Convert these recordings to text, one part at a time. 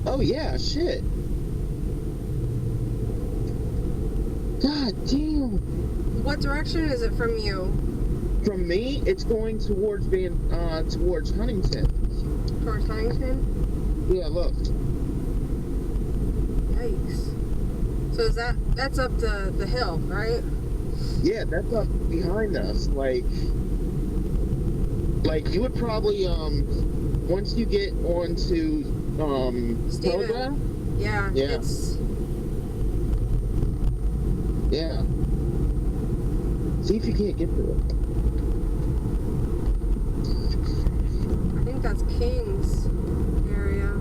Oh yeah, shit. God damn. What direction is it from you? From me, it's going towards towards Huntington. Towards Huntington? Yeah, look. Yikes. So is that's up the hill, right? Yeah, that's up behind us. Like you would probably once you get onto Telegraph. Yeah. It's. Yeah. See if you can't get to it. I think that's King's area.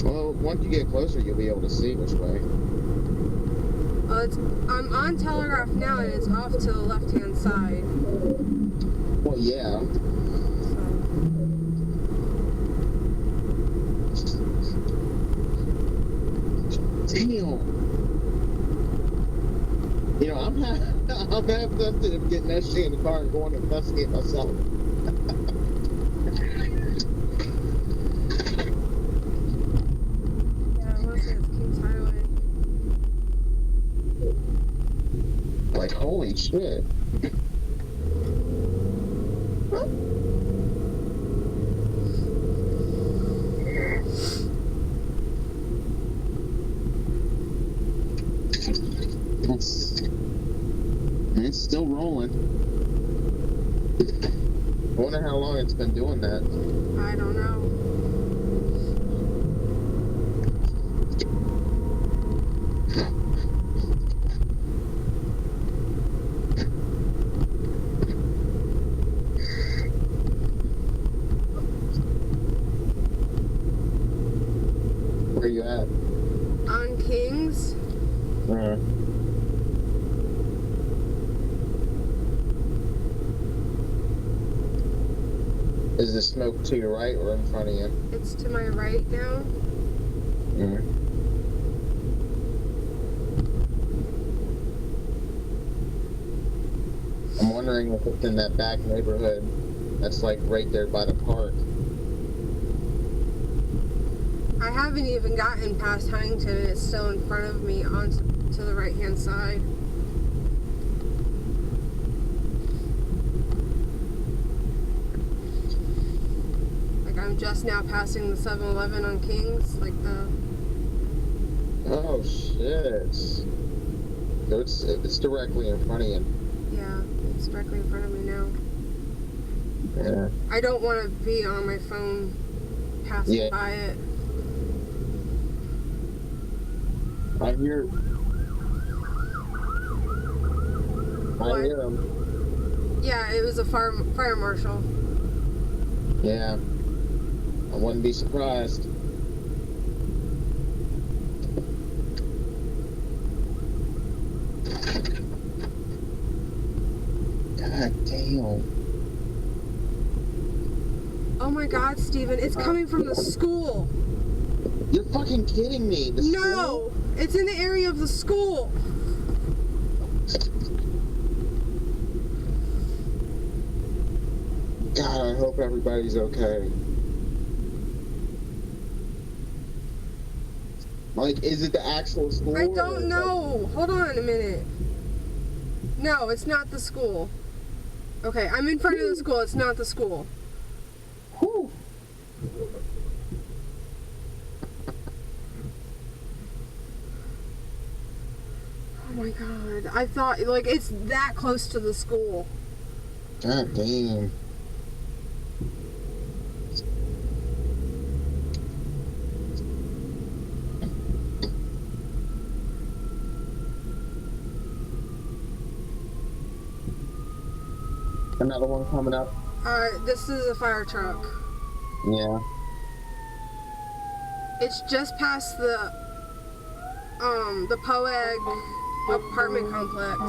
Well, once you get closer, you'll be able to see which way. I'm on Telegraph now, and it's off to the left-hand side. Well, yeah. Damn. You know, I'm half tempted of getting that shit in the car and going to investigate myself. Yeah, I want to say it's King's Highway. Like, holy shit. It's still rolling. I wonder how long it's been doing that. I don't know. Where you at? On King's? Is the smoke to your right or in front of you? It's to my right now. I'm wondering if it's in that back neighborhood that's like right there by the park. I haven't even gotten past Huntington, and it's still in front of me on to the right-hand side. Like, I'm just now passing the 7-Eleven on Kings, like the... Oh, shit. So it's directly in front of you. Yeah, it's directly in front of me now. Yeah. I don't want to be on my phone passing by it. I hear him. Yeah, it was a fire marshal. Yeah. I wouldn't be surprised. God damn. Oh my God, Steven, it's coming from the school. You're fucking kidding me. The No, school? It's in the area of the school. God, I hope everybody's okay. Like, is it the actual school? I don't know. Hold on a minute. No, it's not the school. Okay, I'm in front of the school. It's not the school. Whew. Oh my God. I thought, like, it's that close to the school. God damn. Another one coming up? This is a fire truck. Yeah. It's just past the Poeg apartment complex.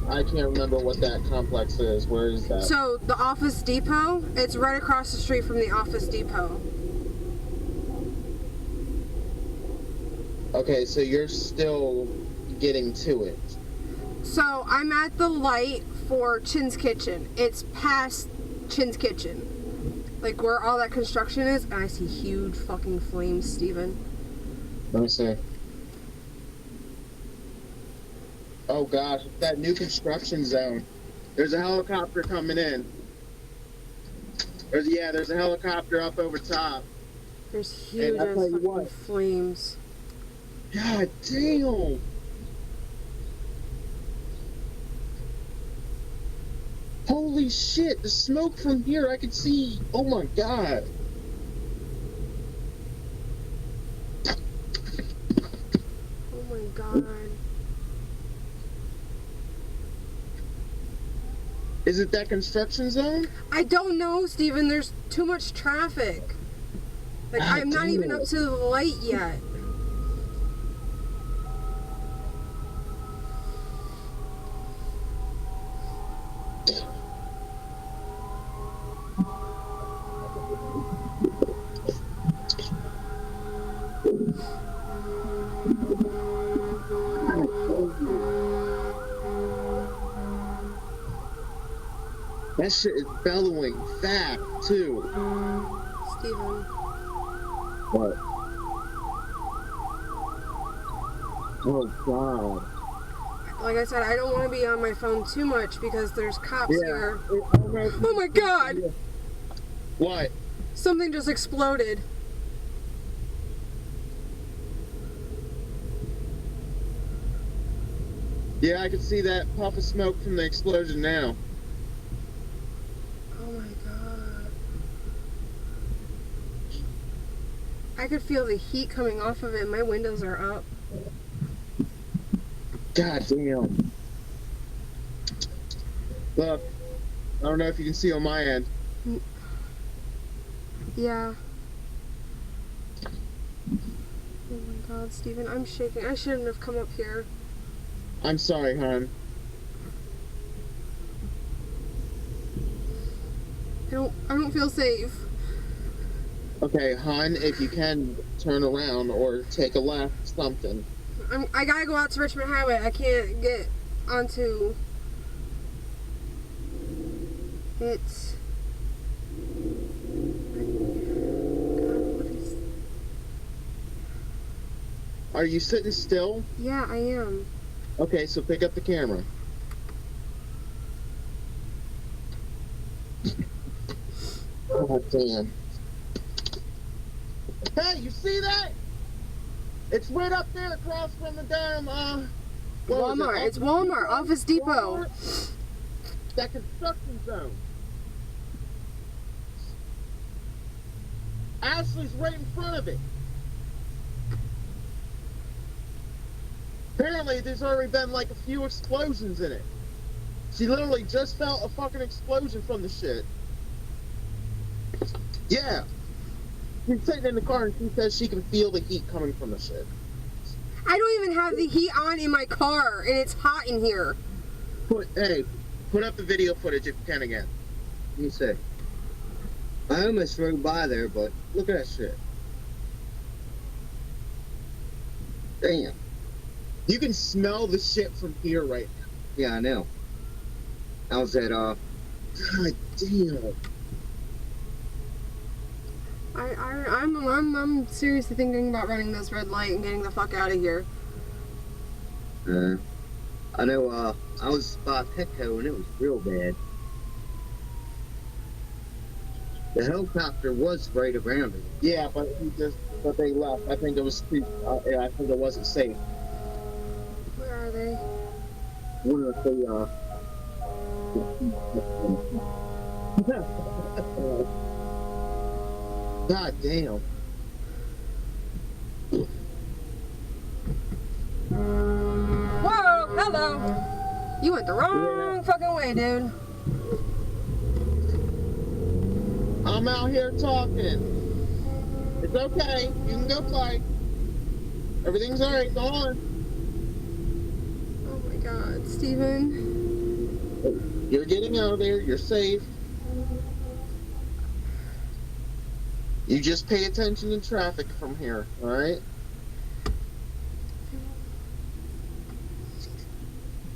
I can't remember what that complex is. Where is that? So, the Office Depot, it's right across the street from the Office Depot. Okay, so you're still getting to it. So I'm at the light for Chin's Kitchen. It's past Chin's Kitchen. Like where all that construction is, and I see huge fucking flames, Steven. Let me see. Oh gosh, it's that new construction zone. There's a helicopter coming in. There's a helicopter up over top. There's huge ass fucking flames. God damn! Holy shit, the smoke from here I can see. Oh my god. Oh my god. Is it that construction zone? I don't know, Steven. There's too much traffic. Like, I'm not even up to the light yet. That shit is bellowing fast, too. Steven. What? Oh, God. Like I said, I don't want to be on my phone too much because there's cops here. Oh my god! What? Something just exploded. Yeah, I can see that puff of smoke from the explosion now. Oh my god. I could feel the heat coming off of it. My windows are up. God damn. Look, I don't know if you can see on my end. Yeah. Oh my god, Steven, I'm shaking. I shouldn't have come up here. I'm sorry, hon. I don't feel safe. Okay, hon, if you can turn around or take a left, something. I gotta go out to Richmond Highway. I can't get onto it. Are you sitting still? Yeah, I am. Okay, so pick up the camera. Oh, damn. Hey, you see that? It's right up there across from the damn, Walmart. It's Walmart. Office Depot. Walmart? That construction zone. Ashley's right in front of it. Apparently, there's already been like a few explosions in it. She literally just felt a fucking explosion from the shit. Yeah. She's sitting in the car and she says she can feel the heat coming from the shit. I don't even have the heat on in my car, and it's hot in here. Put up the video footage if you can again. Let me see. I almost rode by there, but look at that shit. Damn. You can smell the shit from here right now. Yeah, I know. I was at, God damn. I'm seriously thinking about running this red light and getting the fuck out of here. I know, I was by Petco and it was real bad. The helicopter was right around it. Yeah, but they left. I think it was I think it wasn't safe. Where are they? One of the, God damn. Whoa, hello. You went the wrong fucking way, dude. I'm out here talking. It's okay. You can go play. Everything's alright. Go on. Oh my god, Steven. You're getting out of there. You're safe. You just pay attention to traffic from here, alright?